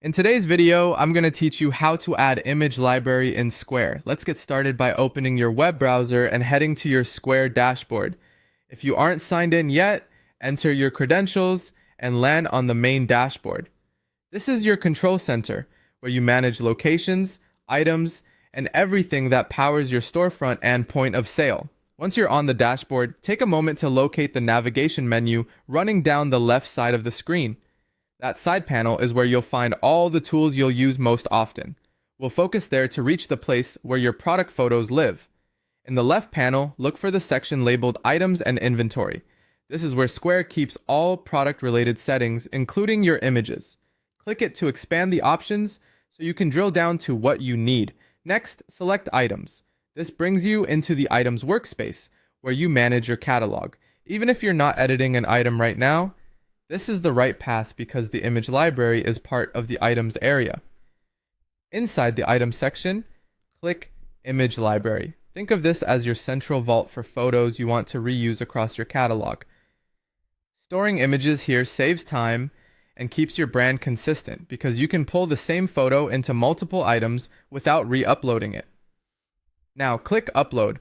In today's video, I'm going to teach you how to add image library in Square. Let's get started by opening your web browser and heading to your Square dashboard. If you aren't signed in yet, enter your credentials and land on the main dashboard. This is your control center, where you manage locations, items, and everything that powers your storefront and point of sale. Once you're on the dashboard, take a moment to locate the navigation menu running down the left side of the screen. That side panel is where you'll find all the tools you'll use most often. We'll focus there to reach the place where your product photos live. In the left panel, look for the section labeled Items and Inventory. This is where Square keeps all product-related settings, including your images. Click it to expand the options so you can drill down to what you need. Next, select Items. This brings you into the Items workspace, where you manage your catalog. Even if you're not editing an item right now, this is the right path because the image library is part of the items area. Inside the item section, click Image Library. Think of this as your central vault for photos you want to reuse across your catalog. Storing images here saves time and keeps your brand consistent because you can pull the same photo into multiple items without re-uploading it. Now click Upload.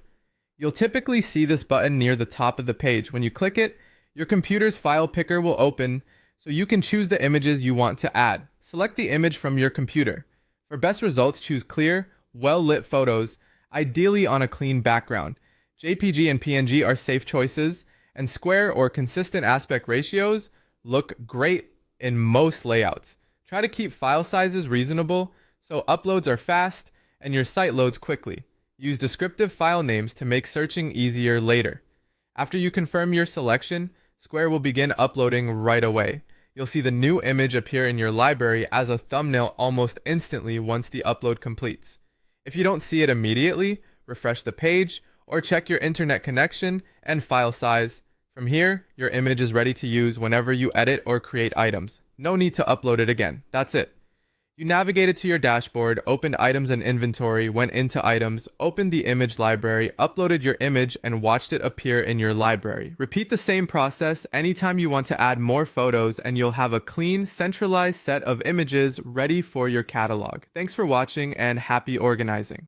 You'll typically see this button near the top of the page. When you click it, your computer's file picker will open so you can choose the images you want to add. Select the image from your computer. For best results, choose clear, well-lit photos, ideally on a clean background. JPG and PNG are safe choices, and square or consistent aspect ratios look great in most layouts. Try to keep file sizes reasonable so uploads are fast and your site loads quickly. Use descriptive file names to make searching easier later. After you confirm your selection, Square will begin uploading right away. You'll see the new image appear in your library as a thumbnail almost instantly once the upload completes. If you don't see it immediately, refresh the page or check your internet connection and file size. From here, your image is ready to use whenever you edit or create items. No need to upload it again. That's it. You navigated to your dashboard, opened Items and Inventory, went into Items, opened the image library, uploaded your image, and watched it appear in your library. Repeat the same process anytime you want to add more photos, and you'll have a clean, centralized set of images ready for your catalog. Thanks for watching and happy organizing.